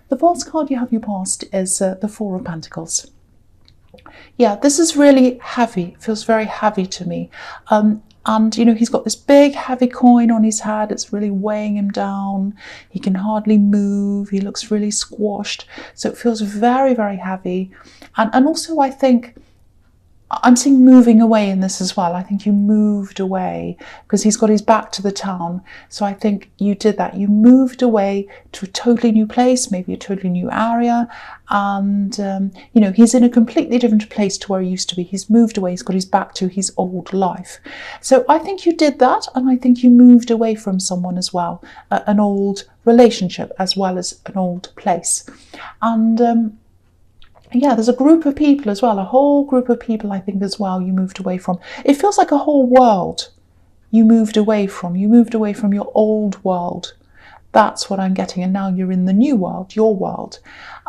The first card you have your past is the Four of Pentacles. Yeah, this is really heavy. It feels very heavy to me. And, you know, he's got this big, heavy coin on his head. It's really weighing him down. He can hardly move. He looks really squashed. So it feels very, very heavy. And also, I think, I'm seeing moving away in this as well. I think you moved away because he's got his back to the town. So I think you did that. You moved away to a totally new place, maybe a totally new area. And, you know, he's in a completely different place to where he used to be. He's moved away. He's got his back to his old life. So I think you did that. And I think you moved away from someone as well, an old relationship as well as an old place. And, yeah, there's a group of people as well, a whole group of people, I think, as well, you moved away from. It feels like a whole world you moved away from. You moved away from your old world. That's what I'm getting. And now you're in the new world, your world.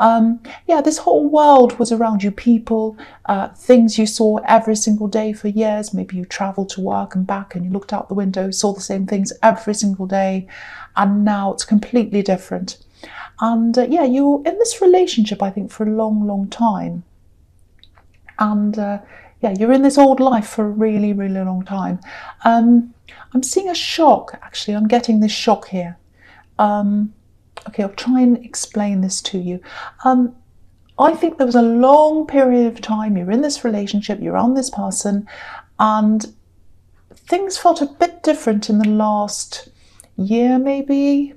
Yeah, this whole world was around you. People, things you saw every single day for years. Maybe you traveled to work and back and you looked out the window, saw the same things every single day. And now it's completely different. And yeah, you're in this relationship, I think, for a long, long time. And yeah, you're in this old life for a really, really long time. I'm seeing a shock, actually. I'm getting this shock here. Okay, I'll try and explain this to you. I think there was a long period of time you're in this relationship, you're on this person, and things felt a bit different in the last year, maybe.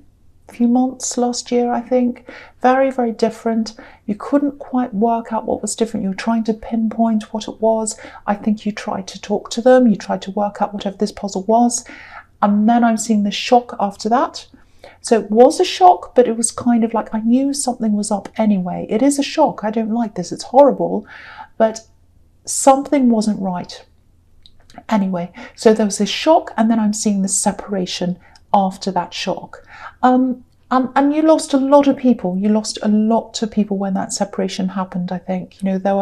Few months last year, I think. Very, very different. You couldn't quite work out what was different. You were trying to pinpoint what it was. I think you tried to talk to them. You tried to work out whatever this puzzle was. And then I'm seeing the shock after that. So it was a shock, but it was kind of like I knew something was up anyway. It is a shock. I don't like this. It's horrible. But something wasn't right. Anyway, so there was this shock, and then I'm seeing the separation after that shock. And you lost a lot of people. You lost a lot of people when that separation happened, I think. You know, there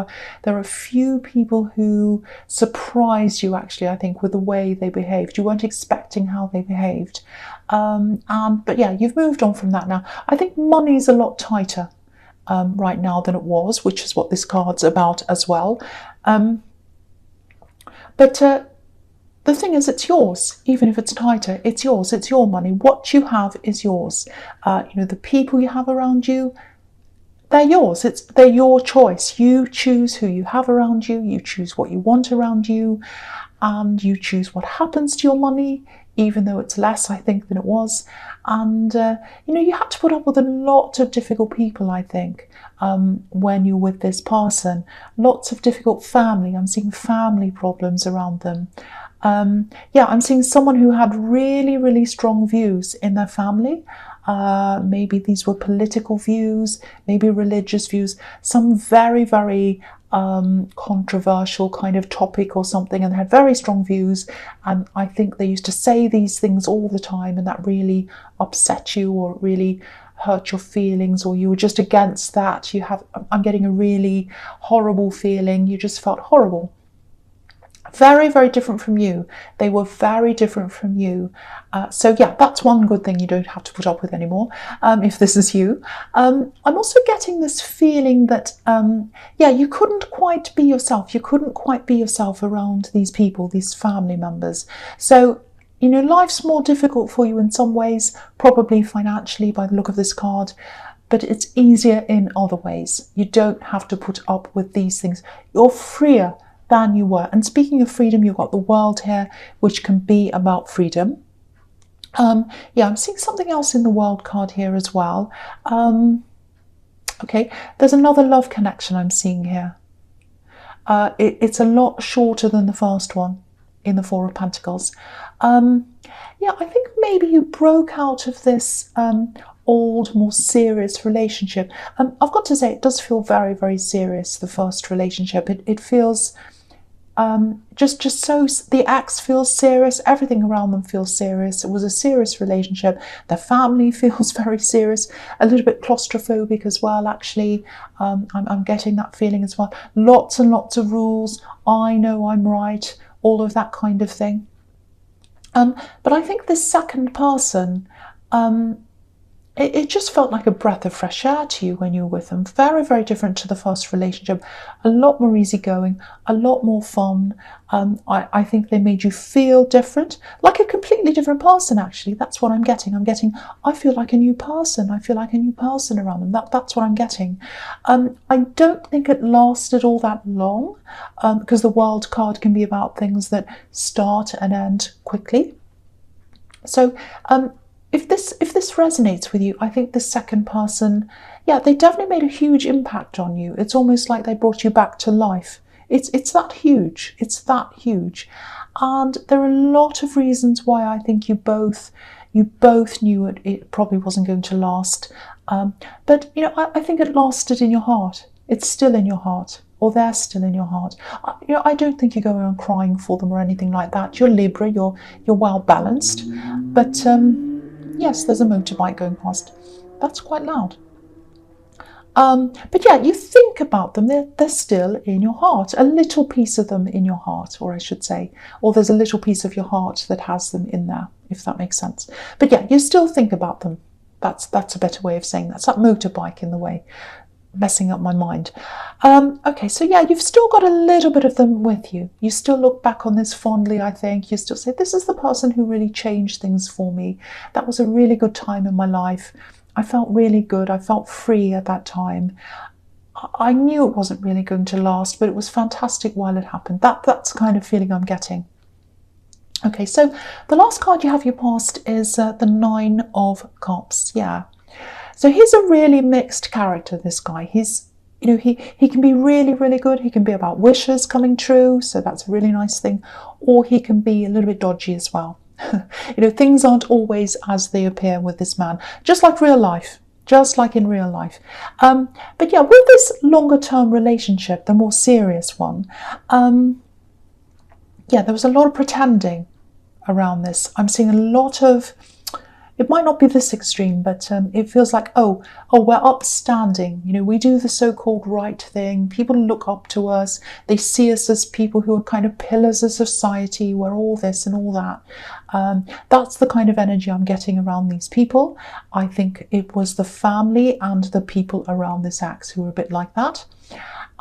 were a few people who surprised you, actually, I think, with the way they behaved. You weren't expecting how they behaved. But yeah, you've moved on from that now. I think money's a lot tighter right now than it was, which is what this card's about as well. The thing is, it's yours. Even if it's tighter, it's yours. It's your money. What you have is yours. You know, the people you have around you, they're yours. They're your choice. You choose who you have around you. You choose what you want around you. And you choose what happens to your money, even though it's less, I think, than it was. And, you know, you had to put up with a lot of difficult people, I think, when you're with this person. Lots of difficult family. I'm seeing family problems around them. Yeah, I'm seeing someone who had really, really strong views in their family. Maybe these were political views, maybe religious views, some very, very controversial kind of topic or something, and they had very strong views. And I think they used to say these things all the time, and that really upset you or really hurt your feelings, or you were just against that. I'm getting a really horrible feeling. You just felt horrible. Very, very different from you. They were very different from you. So yeah, that's one good thing you don't have to put up with anymore, if this is you. I'm also getting this feeling that, yeah, you couldn't quite be yourself. You couldn't quite be yourself around these people, these family members. So, you know, life's more difficult for you in some ways, probably financially by the look of this card, but it's easier in other ways. You don't have to put up with these things. You're freer than you were. And speaking of freedom, you've got the world here, which can be about freedom. Yeah, I'm seeing something else in the world card here as well. Okay, there's another love connection I'm seeing here. It's a lot shorter than the first one in the Four of Pentacles. Yeah, I think maybe you broke out of this old, more serious relationship. I've got to say, it does feel very, very serious, the first relationship. It feels just so, the ex feels serious, everything around them feels serious. It was a serious relationship. Their family feels very serious, a little bit claustrophobic as well, actually. I'm getting that feeling as well. Lots and lots of rules. I know I'm right, all of that kind of thing. But I think this second person, it just felt like a breath of fresh air to you when you were with them. Very, very different to the first relationship. A lot more easygoing, a lot more fun. I think they made you feel different, like a completely different person, actually. That's what I'm getting. I feel like a new person. I feel like a new person around them. That's what I'm getting. I don't think it lasted all that long, because the World card can be about things that start and end quickly. So, if this resonates with you, I think the second person, yeah, they definitely made a huge impact on you. It's almost like they brought you back to life. It's that huge. It's that huge. And there are a lot of reasons why I think you both knew it probably wasn't going to last. But I think it lasted in your heart. It's still in your heart, or they're still in your heart. I don't think you go around crying for them or anything like that. You're Libra. You're well balanced, but yes, there's a motorbike going past. That's quite loud. But yeah, you think about them. They're still in your heart. A little piece of them in your heart, or I should say, or there's a little piece of your heart that has them in there, if that makes sense. But yeah, you still think about them. That's a better way of saying that. It's that motorbike in the way, messing up my mind. Okay, so yeah, you've still got a little bit of them with you. You still look back on this fondly, I think. You still say, this is the person who really changed things for me. That was a really good time in my life. I felt really good. I felt free at that time. I knew it wasn't really going to last, but it was fantastic while it happened. That's the kind of feeling I'm getting. Okay, so the last card you have your past is the Nine of Cups. Yeah. So he's a really mixed character, this guy. He's, he can be really, really good. He can be about wishes coming true, so that's a really nice thing. Or he can be a little bit dodgy as well. Things aren't always as they appear with this man, just like real life, just like in real life. But yeah, with this longer term relationship, the more serious one, yeah, there was a lot of pretending around this. I'm seeing a lot of, it might not be this extreme, but it feels like, oh, we're upstanding. We do the so-called right thing. People look up to us. They see us as people who are kind of pillars of society. We're all this and all that. That's the kind of energy I'm getting around these people. I think it was the family and the people around this ex who were a bit like that.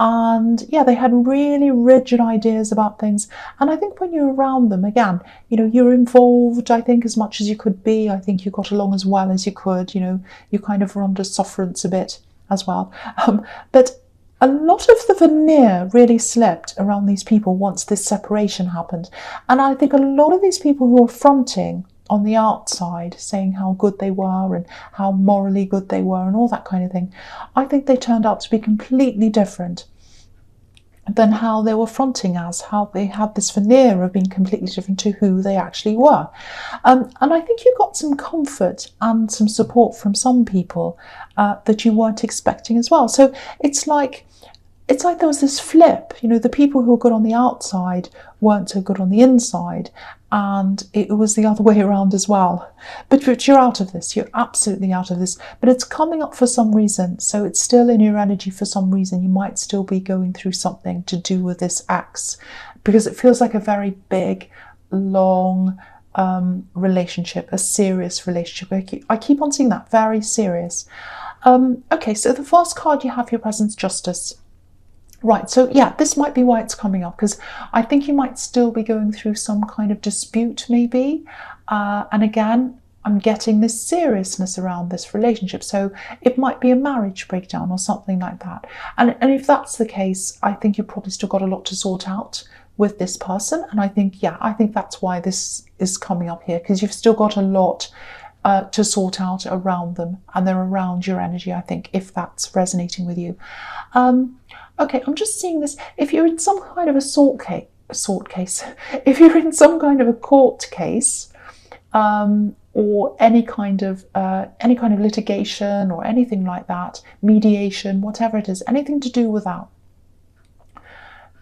And yeah, they had really rigid ideas about things. And I think when you're around them, again, you're involved, I think, as much as you could be. I think you got along as well as you could. You kind of were under sufferance a bit as well. But a lot of the veneer really slipped around these people once this separation happened. And I think a lot of these people who are fronting on the outside, saying how good they were and how morally good they were and all that kind of thing, I think they turned out to be completely different than how they were fronting as, how they had this veneer of being completely different to who they actually were. And I think you got some comfort and some support from some people that you weren't expecting as well. So it's like there was this flip. The people who were good on the outside weren't so good on the inside, and it was the other way around as well. But you're out of this. You're absolutely out of this. But it's coming up for some reason, so it's still in your energy for some reason. You might still be going through something to do with this ex, because it feels like a very big, long relationship, a serious relationship. I keep on seeing that, very serious. Okay, so the first card you have, your presence, Justice. Right, so yeah, this might be why it's coming up, because I think you might still be going through some kind of dispute maybe. And again, I'm getting this seriousness around this relationship. So it might be a marriage breakdown or something like that. And if that's the case, I think you've probably still got a lot to sort out with this person. And I think that's why this is coming up here, because you've still got a lot to sort out around them, and they're around your energy, I think, if that's resonating with you. Okay, I'm just seeing this. If you're in some kind of a if you're in some kind of a court case, or any kind of litigation or anything like that, mediation, whatever it is, anything to do with that,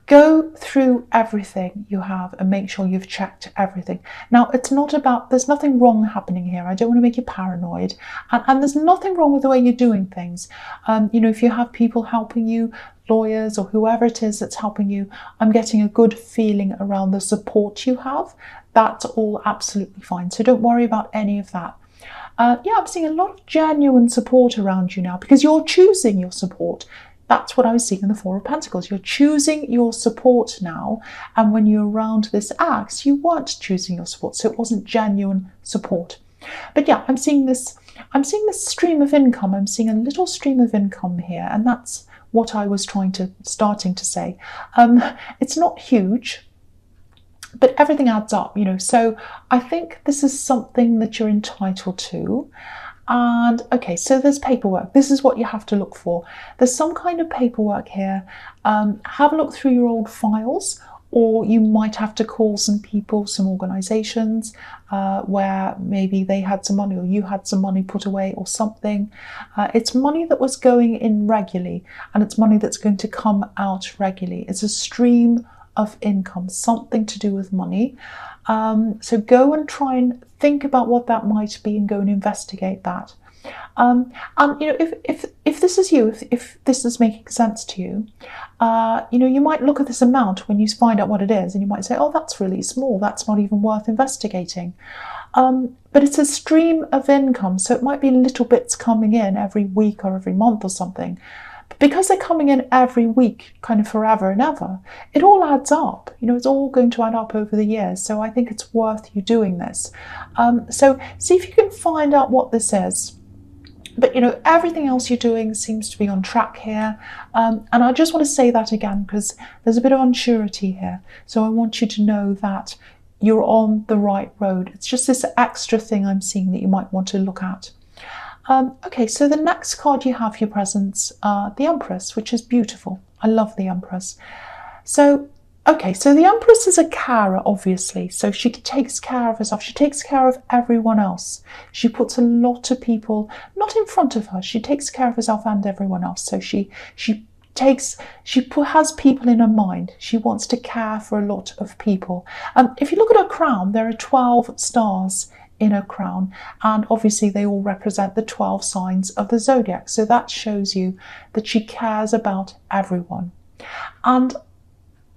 go through everything you have and make sure you've checked everything. Now, it's not about, there's nothing wrong happening here. I don't want to make you paranoid. And there's nothing wrong with the way you're doing things. If you have people helping you, lawyers or whoever it is that's helping you, I'm getting a good feeling around the support you have. That's all absolutely fine. So don't worry about any of that. Yeah, I'm seeing a lot of genuine support around you now because you're choosing your support. That's what I was seeing in the Four of Pentacles. You're choosing your support now. And when you're around this axe, you weren't choosing your support. So it wasn't genuine support. But yeah, I'm seeing this stream of income. I'm seeing a little stream of income here. And that's what I was starting to say. It's not huge, but everything adds up, So I think this is something that you're entitled to. And okay, so there's paperwork. This is what you have to look for. There's some kind of paperwork here. Have a look through your old files, or you might have to call some people, some organizations where maybe they had some money or you had some money put away or something. It's money that was going in regularly, and it's money that's going to come out regularly. It's a stream of income, something to do with money. So go and try and think about what that might be and go and investigate that. And if this is you, if this is making sense to you, you might look at this amount when you find out what it is, and you might say, oh, that's really small, that's not even worth investigating. But it's a stream of income, so it might be little bits coming in every week or every month or something. But because they're coming in every week, kind of forever and ever, it all adds up. It's all going to add up over the years. So I think it's worth you doing this. So see if you can find out what this is. But, everything else you're doing seems to be on track here. And I just want to say that again, because there's a bit of unsurety here. So I want you to know that you're on the right road. It's just this extra thing I'm seeing that you might want to look at. Okay, so the next card you have your presents, the Empress, which is beautiful. I love the Empress. So the Empress is a carer, obviously. So she takes care of herself. She takes care of everyone else. She puts a lot of people not in front of her. She takes care of herself and everyone else. So she has people in her mind. She wants to care for a lot of people. If you look at her crown, there are 12 stars in her crown, and obviously they all represent the 12 signs of the zodiac. So that shows you that she cares about everyone. And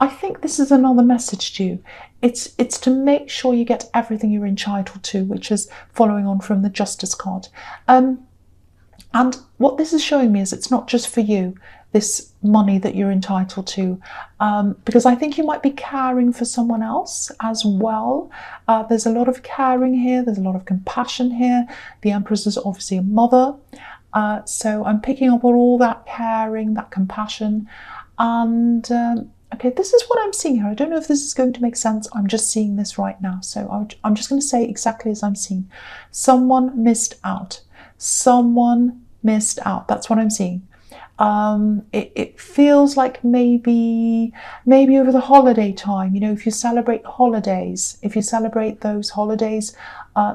I think this is another message to you. It's to make sure you get everything you're entitled to, which is following on from the Justice card. And what this is showing me is it's not just for you, this money that you're entitled to, because I think you might be caring for someone else as well. There's a lot of caring here. There's a lot of compassion here. The Empress is obviously a mother. So I'm picking up on all that caring, that compassion. And okay, this is what I'm seeing here. I don't know if this is going to make sense. I'm just seeing this right now. So I'm just going to say exactly as I'm seeing. Someone missed out. Someone missed out. That's what I'm seeing. It feels like maybe over the holiday time, if you celebrate holidays, if you celebrate those holidays,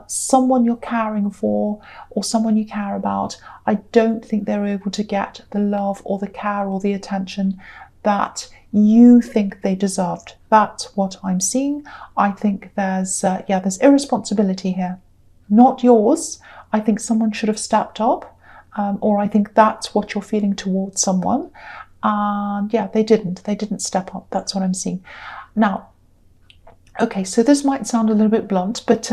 someone you're caring for or someone you care about, I don't think they're able to get the love or the care or the attention that you think they deserved. That's what I'm seeing. I think there's irresponsibility here. Not yours. I think someone should have stepped up. Or I think that's what you're feeling towards someone. And yeah, they didn't step up. That's what I'm seeing. Now, okay, so this might sound a little bit blunt, but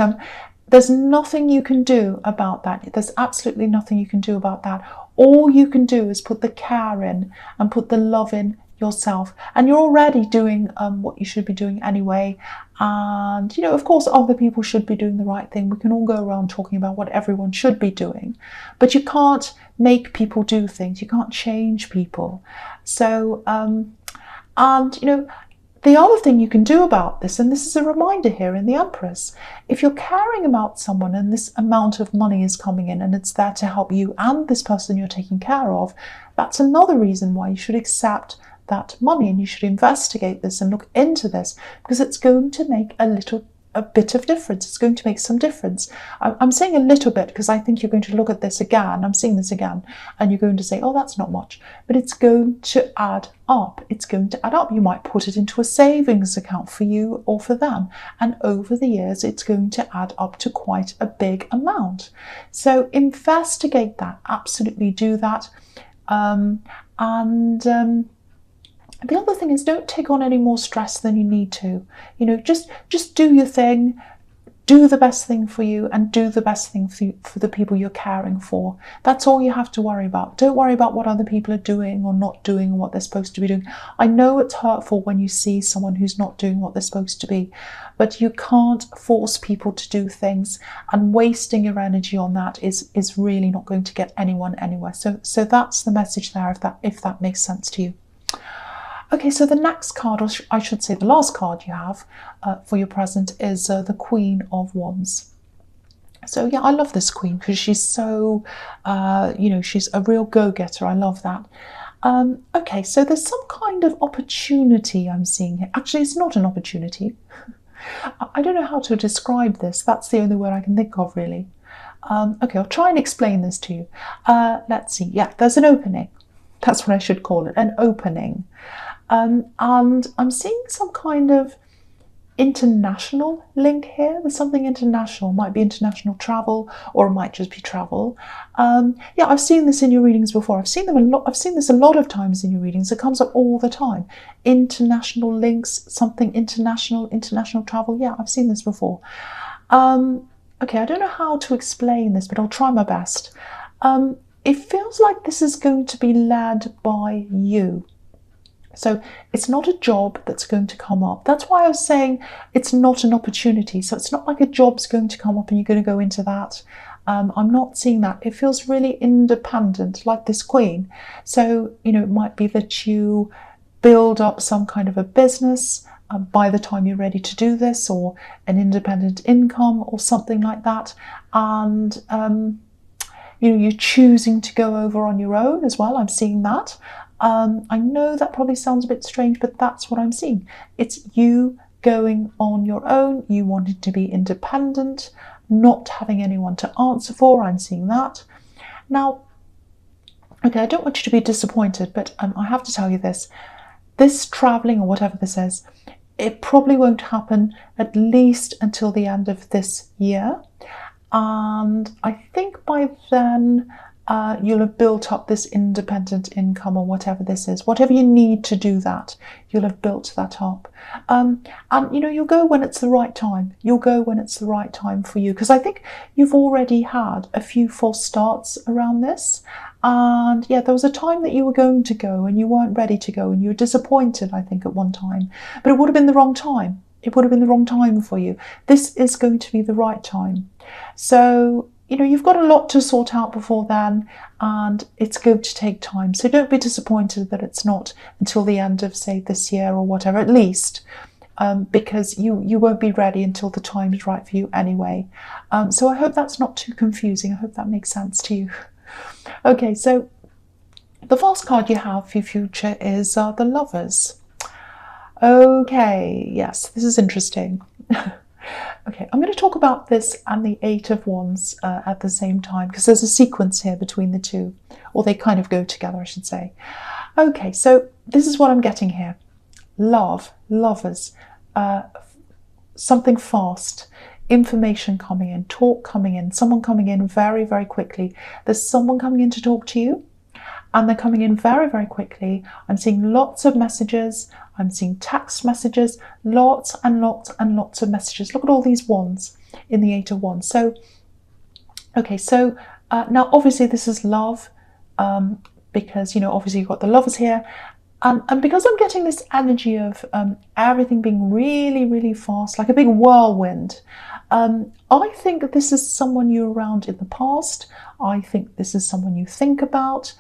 there's nothing you can do about that. There's absolutely nothing you can do about that. All you can do is put the care in and put the love in yourself. And you're already doing what you should be doing anyway. And, of course, other people should be doing the right thing. We can all go around talking about what everyone should be doing. But you can't make people do things. You can't change people. So, the other thing you can do about this, and this is a reminder here in the Empress, if you're caring about someone and this amount of money is coming in and it's there to help you and this person you're taking care of, that's another reason why you should accept that money, and you should investigate this and look into this, because it's going to make a bit of difference. It's going to make some difference. I'm saying a little bit because I think you're going to look at this again. I'm seeing this again, and you're going to say, oh, that's not much, but it's going to add up. It's going to add up. You might put it into a savings account for you or for them, and over the years it's going to add up to quite a big amount. So investigate that. Absolutely do that. The other thing is, don't take on any more stress than you need to. Just do your thing. do the best thing for you and do the best thing for the people you're caring for. That's all you have to worry about. Don't worry about what other people are doing or not doing or what they're supposed to be doing. I know it's hurtful when you see someone who's not doing what they're supposed to be, but you can't force people to do things, and wasting your energy on that is really not going to get anyone anywhere. So that's the message there, if that makes sense to you. Okay, so the next card, or I should say the last card you have for your present, is the Queen of Wands. So yeah, I love this queen because she's so, she's a real go-getter. I love that. Okay, so there's some kind of opportunity I'm seeing here. Actually, it's not an opportunity. I don't know how to describe this. That's the only word I can think of, really. Okay, I'll try and explain this to you. Let's see. Yeah, there's an opening. That's what I should call it, an opening. And I'm seeing some kind of international link here. There's something international. It might be international travel, or it might just be travel. Yeah, I've seen this in your readings before. I've seen this a lot of times in your readings. It comes up all the time. International links, something international travel. Yeah, I've seen this before. Okay, I don't know how to explain this, but I'll try my best. It feels like this is going to be led by you. So it's not a job that's going to come up. That's why I was saying it's not an opportunity. So it's not like a job's going to come up and you're going to go into that. I'm not seeing that. It feels really independent, like this queen. So, it might be that you build up some kind of a business by the time you're ready to do this, or an independent income or something like that. And, you're choosing to go over on your own as well. I'm seeing that. I know that probably sounds a bit strange, but that's what I'm seeing. It's you going on your own. You wanted to be independent, not having anyone to answer for. I'm seeing that. Now, okay, I don't want you to be disappointed, but I have to tell you this. This traveling, or whatever this is, it probably won't happen at least until the end of this year. And I think by then, you'll have built up this independent income, or whatever this is, whatever you need to do that, you'll have built that up. And you'll go when it's the right time. You'll go when it's the right time for you, because I think you've already had a few false starts around this. And yeah, there was a time that you were going to go and you weren't ready to go, and you were disappointed, I think, at one time, but it would have been the wrong time. It would have been the wrong time for you. This is going to be the right time. So, you've got a lot to sort out before then, and it's going to take time. So don't be disappointed that it's not until the end of, say, this year or whatever, at least, because you won't be ready until the time is right for you anyway. So I hope that's not too confusing. I hope that makes sense to you. Okay, so the first card you have for your future is the Lovers. Okay, yes, this is interesting. Okay, I'm going to talk about this and the Eight of Wands at the same time, because there's a sequence here between the two, or they kind of go together, I should say. Okay, so this is what I'm getting here. Love, lovers, something fast, information coming in, talk coming in, someone coming in very, very quickly. There's someone coming in to talk to you, and they're coming in very, very quickly. I'm seeing lots of messages. I'm seeing text messages, lots and lots and lots of messages. Look at all these wands in the Eight of Wands. So, okay, so now obviously this is love, because, obviously you've got the Lovers here. And because I'm getting this energy of everything being really, really fast, like a big whirlwind, I think that this is someone you were around in the past. I think this is someone you think about.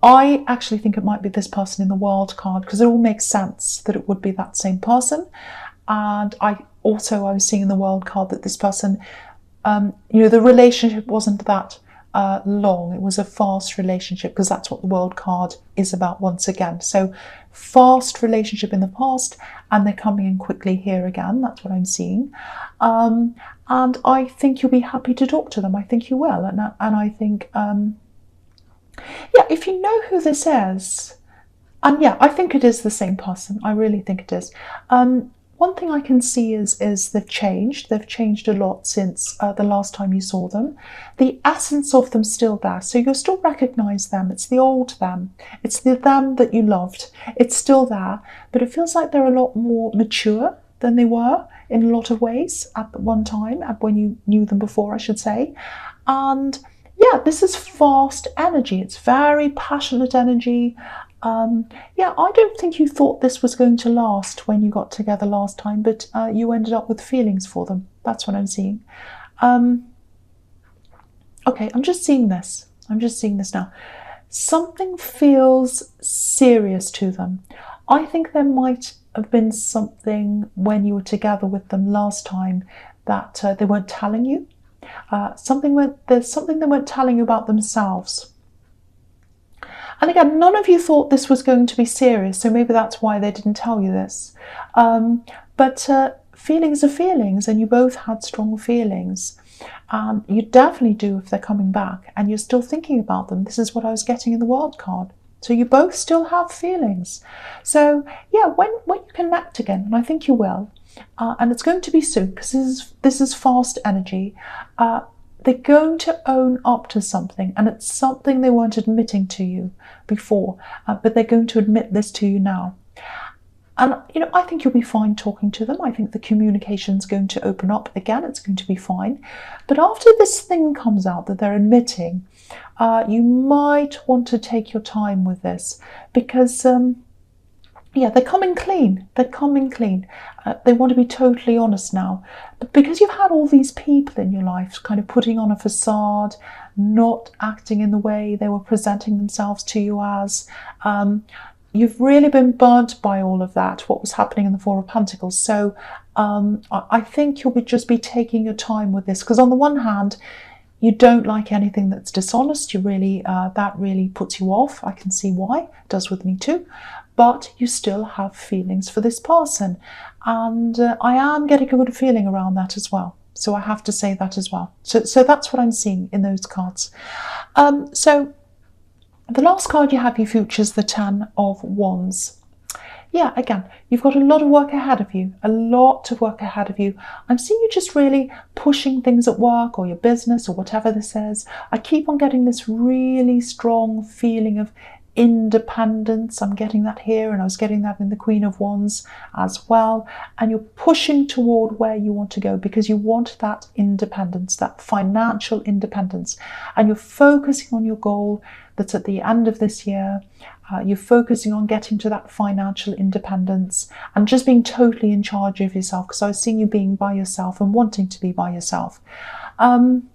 I actually think it might be this person in the World card, because it all makes sense that it would be that same person. And I was seeing in the World card that this person, the relationship wasn't that long. It was a fast relationship, because that's what the World card is about once again. So fast relationship in the past, and they're coming in quickly here again. That's what I'm seeing. And I think you'll be happy to talk to them. I think you will. And I think... yeah, if you know who this is, and yeah, I think it is the same person. I really think it is. One thing I can see is they've changed. They've changed a lot since the last time you saw them. The essence of them's still there, so you'll still recognise them. It's the old them. It's the them that you loved. It's still there, but it feels like they're a lot more mature. than they were in a lot of ways at one time, at when you knew them before, I should say. And yeah, this is fast energy. It's very passionate energy. Yeah, I don't think you thought this was going to last when you got together last time, but you ended up with feelings for them. That's what I'm seeing. Okay, I'm just seeing this. I'm just seeing this now. Something feels serious to them. I think there might have been something when you were together with them last time that they weren't telling you. There's something they weren't telling you about themselves. And again, none of you thought this was going to be serious, so maybe that's why they didn't tell you this. But feelings are feelings, and you both had strong feelings. You definitely do if they're coming back and you're still thinking about them. This is what I was getting in the World card. So you both still have feelings. So yeah, when you connect again, and I think you will, and it's going to be soon because this is fast energy, they're going to own up to something, and it's something they weren't admitting to you before, but they're going to admit this to you now. And, I think you'll be fine talking to them. I think the communication's going to open up again. It's going to be fine. But after this thing comes out that they're admitting, you might want to take your time with this because, yeah, they're coming clean. They're coming clean. They want to be totally honest now. But because you've had all these people in your life kind of putting on a facade, not acting in the way they were presenting themselves to you as, you've really been burnt by all of that, what was happening in the Four of Pentacles. So I think you'll just be taking your time with this, because on the one hand, you don't like anything that's dishonest. You really, that really puts you off. I can see why. It does with me too. But you still have feelings for this person. And I am getting a good feeling around that as well. So I have to say that as well. So that's what I'm seeing in those cards. So the last card you have, you features the Ten of Wands. Yeah, again, you've got a lot of work ahead of you, a lot of work ahead of you. I'm seeing you just really pushing things at work or your business or whatever this is. I keep on getting this really strong feeling of independence. I'm getting that here, and I was getting that in the Queen of Wands as well. And you're pushing toward where you want to go because you want that independence, that financial independence. And you're focusing on your goal that's at the end of this year. You're focusing on getting to that financial independence and just being totally in charge of yourself, because I was seeing you being by yourself and wanting to be by yourself. And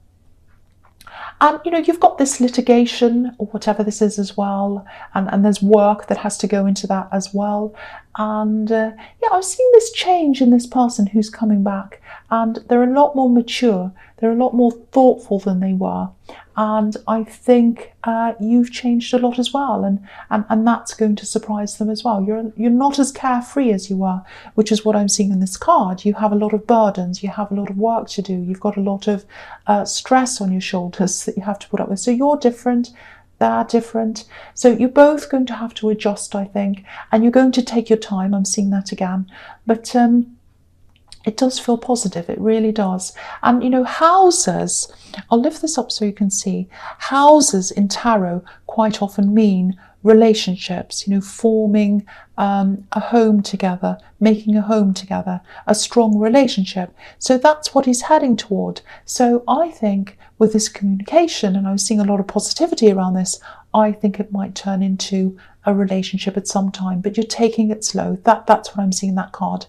you've got this litigation or whatever this is as well, and there's work that has to go into that as well. And yeah, I've seen this change in this person who's coming back, and they're a lot more mature, they're a lot more thoughtful than they were. And I think you've changed a lot as well, and that's going to surprise them as well. You're not as carefree as you were, which is what I'm seeing in this card. You have a lot of burdens, you have a lot of work to do, you've got a lot of stress on your shoulders that you have to put up with. So you're different, they're different. So you're both going to have to adjust, I think, and you're going to take your time. I'm seeing that again. But it does feel positive, it really does. And houses, I'll lift this up so you can see, houses in tarot quite often mean relationships, forming a home together, making a home together, a strong relationship. So that's what he's heading toward. So I think with this communication, and I was seeing a lot of positivity around this, I think it might turn into a relationship at some time, but you're taking it slow. That's what I'm seeing in that card.